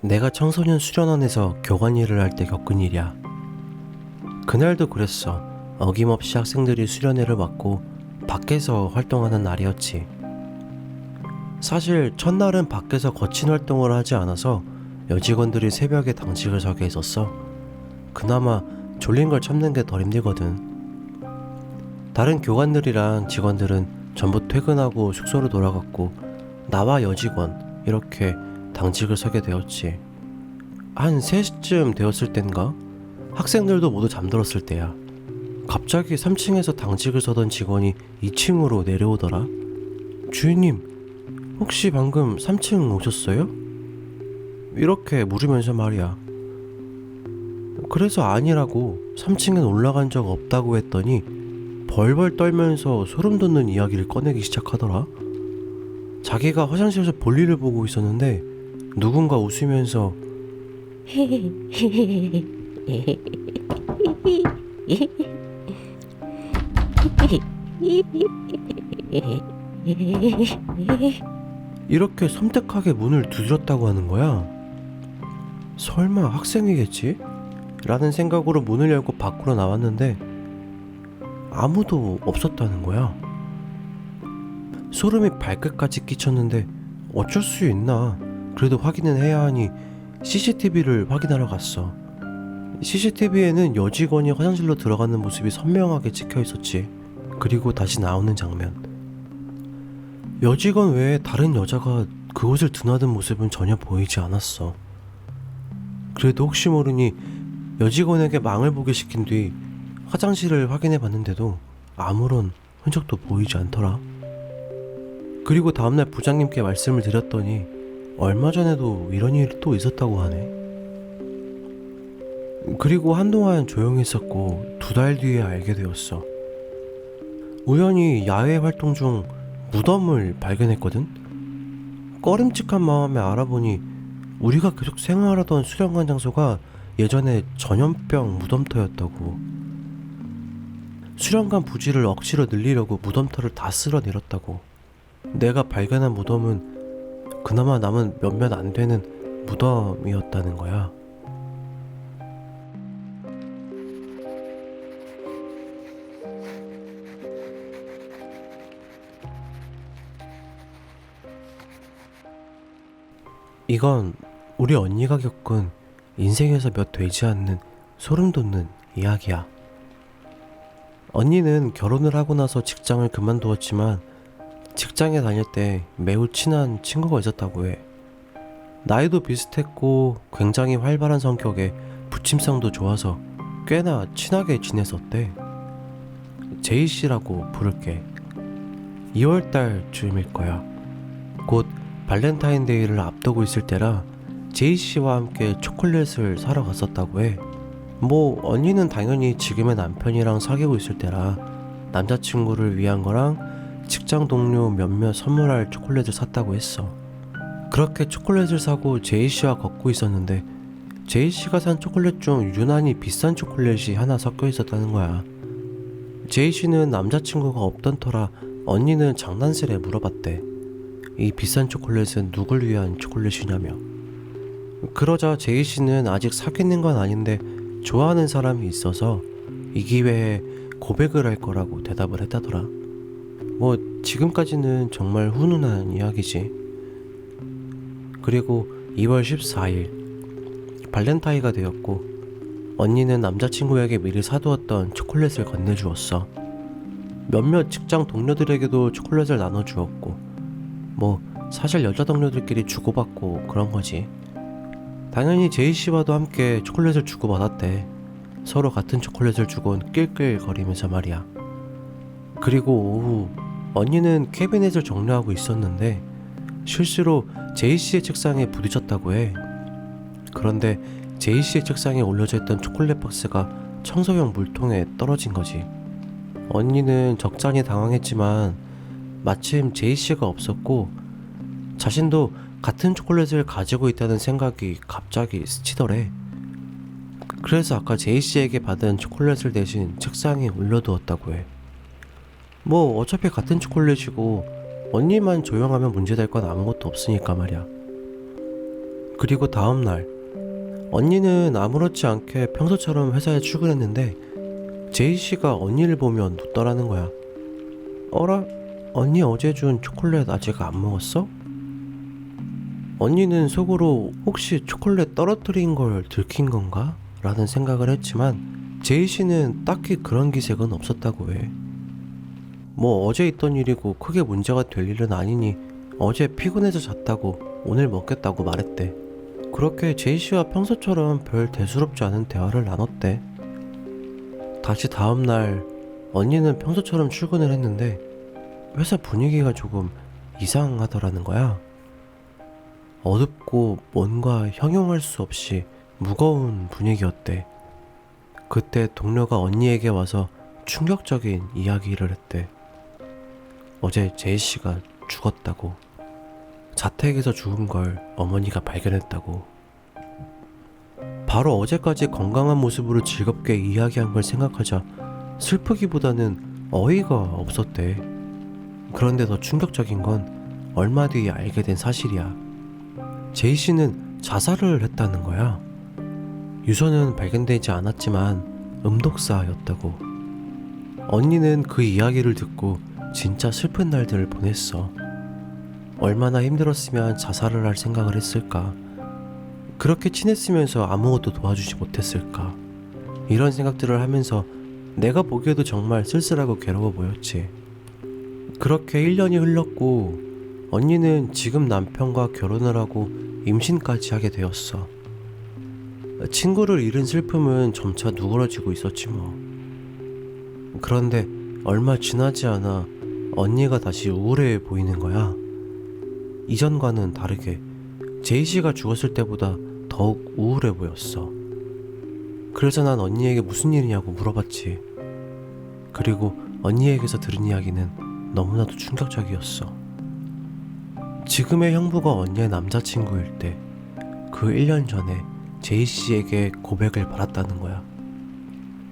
내가 청소년 수련원에서 교관 일을 할 때 겪은 일이야. 그날도 그랬어. 어김없이 학생들이 수련회를 왔고 밖에서 활동하는 날이었지. 사실 첫날은 밖에서 거친 활동을 하지 않아서 여직원들이 새벽에 당직을 서게 했었어. 그나마 졸린 걸 참는 게 덜 힘들거든. 다른 교관들이랑 직원들은 전부 퇴근하고 숙소로 돌아갔고 나와 여직원 이렇게 당직을 서게 되었지. 한 3시쯤 되었을 땐가? 학생들도 모두 잠들었을 때야. 갑자기 3층에서 당직을 서던 직원이 2층으로 내려오더라. 주인님, 혹시 방금 3층 오셨어요? 이렇게 물으면서 말이야. 그래서 아니라고 3층엔 올라간 적 없다고 했더니 벌벌 떨면서 소름 돋는 이야기를 꺼내기 시작하더라. 자기가 화장실에서 볼일을 보고 있었는데 누군가 웃으면서 이렇게 섬뜩하게 문을 두드렸다고 하는 거야. 설마 학생이겠지? 라는 생각으로 문을 열고 밖으로 나왔는데 아무도 없었다는 거야. 소름이 발끝까지 끼쳤는데 어쩔 수 있나. 그래도 확인은 해야 하니 CCTV를 확인하러 갔어. CCTV에는 여직원이 화장실로 들어가는 모습이 선명하게 찍혀 있었지. 그리고 다시 나오는 장면. 여직원 외에 다른 여자가 그곳을 드나든 모습은 전혀 보이지 않았어. 그래도 혹시 모르니 여직원에게 망을 보게 시킨 뒤 화장실을 확인해 봤는데도 아무런 흔적도 보이지 않더라. 그리고 다음날 부장님께 말씀을 드렸더니 얼마 전에도 이런 일이 또 있었다고 하네. 그리고 한동안 조용했었고 2달 뒤에 알게 되었어. 우연히 야외 활동 중 무덤을 발견했거든. 꺼림칙한 마음에 알아보니 우리가 계속 생활하던 수련관 장소가 예전에 전염병 무덤터였다고. 수련관 부지를 억지로 늘리려고 무덤터를 다 쓸어내렸다고. 내가 발견한 무덤은 그나마 남은 몇몇 안 되는 무덤이었다는 거야. 이건 우리 언니가 겪은 인생에서 몇 되지 않는 소름 돋는 이야기야. 언니는 결혼을 하고 나서 직장을 그만두었지만 직장에 다닐 때 매우 친한 친구가 있었다고 해. 나이도 비슷했고 굉장히 활발한 성격에 부침성도 좋아서 꽤나 친하게 지냈었대. 제이씨라고 부를게. 2월달 쯤일 거야. 곧 발렌타인데이를 앞두고 있을 때라 제이씨와 함께 초콜릿을 사러 갔었다고 해. 뭐 언니는 당연히 지금의 남편이랑 사귀고 있을 때라 남자친구를 위한 거랑 직장 동료 몇몇 선물할 초콜릿을 샀다고 했어. 그렇게 초콜릿을 사고 제이씨와 걷고 있었는데 제이씨가 산 초콜릿 중 유난히 비싼 초콜릿이 하나 섞여 있었다는 거야. 제이씨는 남자친구가 없던 터라 언니는 장난스레 물어봤대. 이 비싼 초콜릿은 누굴 위한 초콜릿이냐며. 그러자 제이씨는 아직 사귀는 건 아닌데 좋아하는 사람이 있어서 이 기회에 고백을 할 거라고 대답을 했다더라. 뭐 지금까지는 정말 훈훈한 이야기지. 그리고 2월 14일 발렌타인가 되었고 언니는 남자친구에게 미리 사두었던 초콜릿을 건네주었어. 몇몇 직장 동료들에게도 초콜릿을 나눠주었고 뭐 사실 여자 동료들끼리 주고받고 그런 거지. 당연히 제이씨와도 함께 초콜릿을 주고받았대. 서로 같은 초콜릿을 주곤 낄낄거리면서 말이야. 그리고 오후 언니는 캐비넷을 정리하고 있었는데 실수로 제이씨의 책상에 부딪혔다고 해. 그런데 제이씨의 책상에 올려져 있던 초콜릿 박스가 청소용 물통에 떨어진 거지. 언니는 적잖이 당황했지만 마침 제이씨가 없었고 자신도 같은 초콜릿을 가지고 있다는 생각이 갑자기 스치더래. 그래서 아까 제이씨에게 받은 초콜릿을 대신 책상에 올려두었다고 해. 뭐 어차피 같은 초콜릿이고 언니만 조용하면 문제될 건 아무것도 없으니까 말이야. 그리고 다음날 언니는 아무렇지 않게 평소처럼 회사에 출근했는데 제이씨가 언니를 보며 눕더라는 거야. 어라? 언니 어제 준 초콜릿 아직 안 먹었어? 언니는 속으로 혹시 초콜릿 떨어뜨린 걸 들킨 건가? 라는 생각을 했지만 제이씨는 딱히 그런 기색은 없었다고 해. 뭐 어제 있던 일이고 크게 문제가 될 일은 아니니 어제 피곤해서 잤다고 오늘 먹겠다고 말했대. 그렇게 제이씨와 평소처럼 별 대수롭지 않은 대화를 나눴대. 다시 다음날 언니는 평소처럼 출근을 했는데 회사 분위기가 조금 이상하더라는 거야. 어둡고 뭔가 형용할 수 없이 무거운 분위기였대. 그때 동료가 언니에게 와서 충격적인 이야기를 했대. 어제 제이씨가 죽었다고. 자택에서 죽은 걸 어머니가 발견했다고. 바로 어제까지 건강한 모습으로 즐겁게 이야기한 걸 생각하자 슬프기보다는 어이가 없었대. 그런데 더 충격적인 건 얼마 뒤에 알게 된 사실이야. 제이씨는 자살을 했다는 거야. 유서는 발견되지 않았지만 음독사였다고. 언니는 그 이야기를 듣고 진짜 슬픈 날들을 보냈어. 얼마나 힘들었으면 자살을 할 생각을 했을까? 그렇게 친했으면서 아무것도 도와주지 못했을까? 이런 생각들을 하면서 내가 보기에도 정말 쓸쓸하고 괴로워 보였지. 그렇게 1년이 흘렀고 언니는 지금 남편과 결혼을 하고 임신까지 하게 되었어. 친구를 잃은 슬픔은 점차 누그러지고 있었지 뭐. 그런데 얼마 지나지 않아 언니가 다시 우울해 보이는 거야. 이전과는 다르게 제이씨가 죽었을 때보다 더욱 우울해 보였어. 그래서 난 언니에게 무슨 일이냐고 물어봤지. 그리고 언니에게서 들은 이야기는 너무나도 충격적이었어. 지금의 형부가 언니의 남자친구일 때 그 1년 전에 제이씨에게 고백을 받았다는 거야.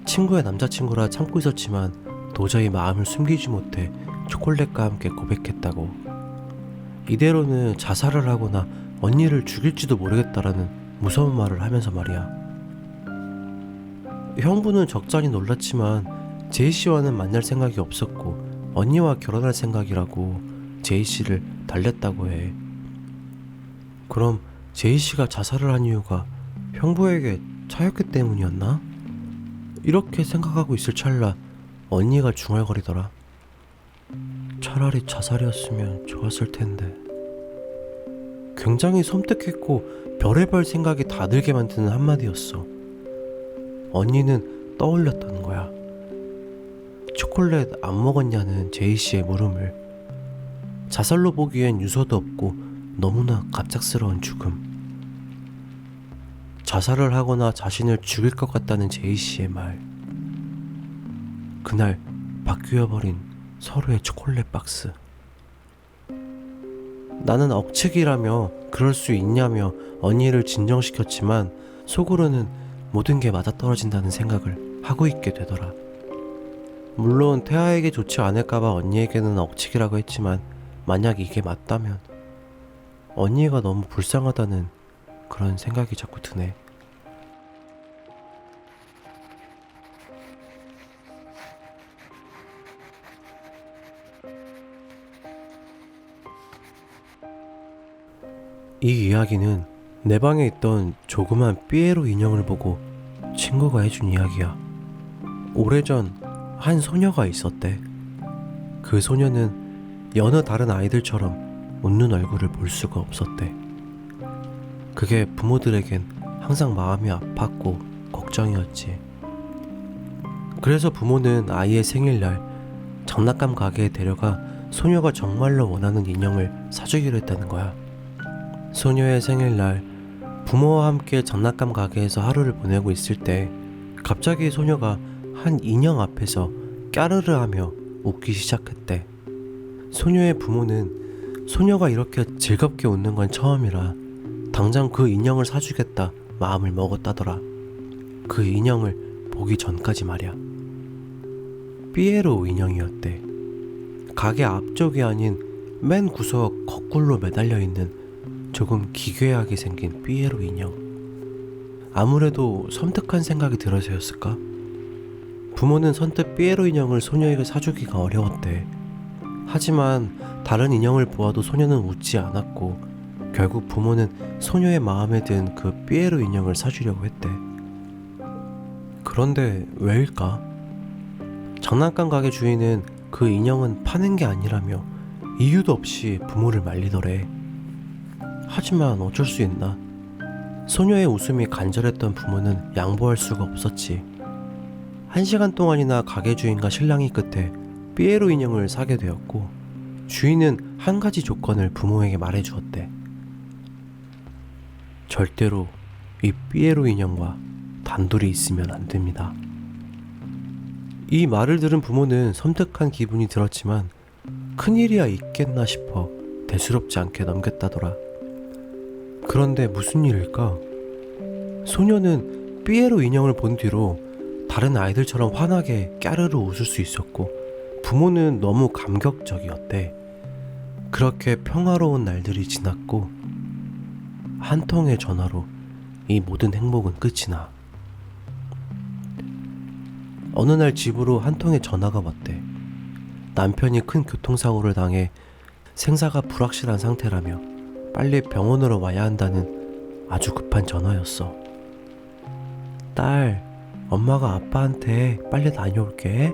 친구의 남자친구라 참고 있었지만 도저히 마음을 숨기지 못해 초콜릿과 함께 고백했다고. 이대로는 자살을 하거나 언니를 죽일지도 모르겠다라는 무서운 말을 하면서 말이야. 형부는 적잖이 놀랐지만 제이씨와는 만날 생각이 없었고 언니와 결혼할 생각이라고 제이씨를 달랬다고 해. 그럼 제이씨가 자살을 한 이유가 형부에게 차였기 때문이었나? 이렇게 생각하고 있을 찰나 언니가 중얼거리더라. 차라리 자살이었으면 좋았을 텐데. 굉장히 섬뜩했고 별의별 생각이 다 들게 만드는 한마디였어. 언니는 떠올렸다는 거야. 초콜릿 안 먹었냐는 제이씨의 물음을. 자살로 보기엔 유서도 없고 너무나 갑작스러운 죽음. 자살을 하거나 자신을 죽일 것 같다는 제이씨의 말. 그날 바뀌어버린 서로의 초콜릿 박스. 나는 억측이라며 그럴 수 있냐며 언니를 진정시켰지만 속으로는 모든 게 맞아떨어진다는 생각을 하고 있게 되더라. 물론 태아에게 좋지 않을까봐 언니에게는 억측이라고 했지만 만약 이게 맞다면 언니가 너무 불쌍하다는 그런 생각이 자꾸 드네. 이 이야기는 내 방에 있던 조그만 삐에로 인형을 보고 친구가 해준 이야기야. 오래전 한 소녀가 있었대. 그 소녀는 여느 다른 아이들처럼 웃는 얼굴을 볼 수가 없었대. 그게 부모들에겐 항상 마음이 아팠고 걱정이었지. 그래서 부모는 아이의 생일날 장난감 가게에 데려가 소녀가 정말로 원하는 인형을 사주기로 했다는 거야. 소녀의 생일날 부모와 함께 장난감 가게에서 하루를 보내고 있을 때 갑자기 소녀가 한 인형 앞에서 까르르 하며 웃기 시작했대. 소녀의 부모는 소녀가 이렇게 즐겁게 웃는 건 처음이라 당장 그 인형을 사주겠다 마음을 먹었다더라. 그 인형을 보기 전까지 말이야. 삐에로 인형이었대. 가게 앞쪽이 아닌 맨 구석 거꾸로 매달려 있는 조금 기괴하게 생긴 삐에로 인형. 아무래도 섬뜩한 생각이 들어서였을까? 부모는 선뜻 삐에로 인형을 소녀에게 사주기가 어려웠대. 하지만 다른 인형을 보아도 소녀는 웃지 않았고 결국 부모는 소녀의 마음에 든 그 삐에로 인형을 사주려고 했대. 그런데 왜일까? 장난감 가게 주인은 그 인형은 파는 게 아니라며 이유도 없이 부모를 말리더래. 하지만 어쩔 수 있나? 소녀의 웃음이 간절했던 부모는 양보할 수가 없었지. 1시간 동안이나 가게 주인과 실랑이 끝에 삐에로 인형을 사게 되었고 주인은 한 가지 조건을 부모에게 말해주었대. 절대로 이 삐에로 인형과 단둘이 있으면 안 됩니다. 이 말을 들은 부모는 섬뜩한 기분이 들었지만 큰일이야 있겠나 싶어 대수롭지 않게 넘겼다더라. 그런데 무슨 일일까? 소녀는 삐에로 인형을 본 뒤로 다른 아이들처럼 환하게 까르르 웃을 수 있었고 부모는 너무 감격적이었대. 그렇게 평화로운 날들이 지났고 한 통의 전화로 이 모든 행복은 끝이 나. 어느 날 집으로 한 통의 전화가 왔대. 남편이 큰 교통사고를 당해 생사가 불확실한 상태라며 빨리 병원으로 와야 한다는 아주 급한 전화였어. 딸, 엄마가 아빠한테 빨리 다녀올게.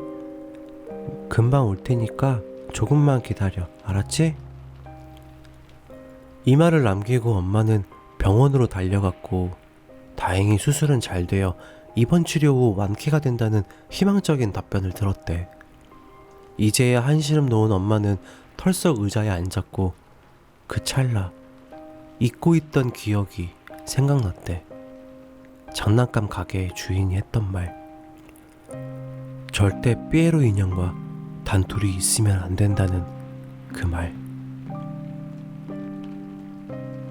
금방 올 테니까 조금만 기다려. 알았지? 이 말을 남기고 엄마는 병원으로 달려갔고 다행히 수술은 잘 되어 입원 치료 후 완쾌가 된다는 희망적인 답변을 들었대. 이제야 한시름 놓은 엄마는 털썩 의자에 앉았고 그 찰나 잊고 있던 기억이 생각났대. 장난감 가게의 주인이 했던 말. 절대 삐에로 인형과 단둘이 있으면 안 된다는 그 말.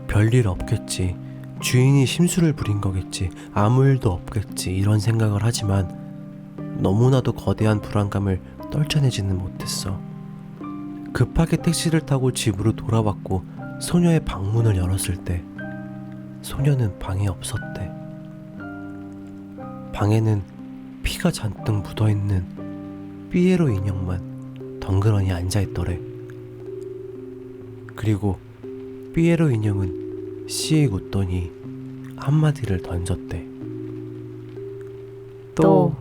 별일 없겠지. 주인이 심술을 부린 거겠지. 아무 일도 없겠지. 이런 생각을 하지만 너무나도 거대한 불안감을 떨쳐내지는 못했어. 급하게 택시를 타고 집으로 돌아왔고 소녀의 방문을 열었을 때 소녀는 방에 없었대. 방에는 피가 잔뜩 묻어있는 삐에로 인형만 덩그러니 앉아있더래. 그리고 삐에로 인형은 씩 웃더니 한마디를 던졌대. 또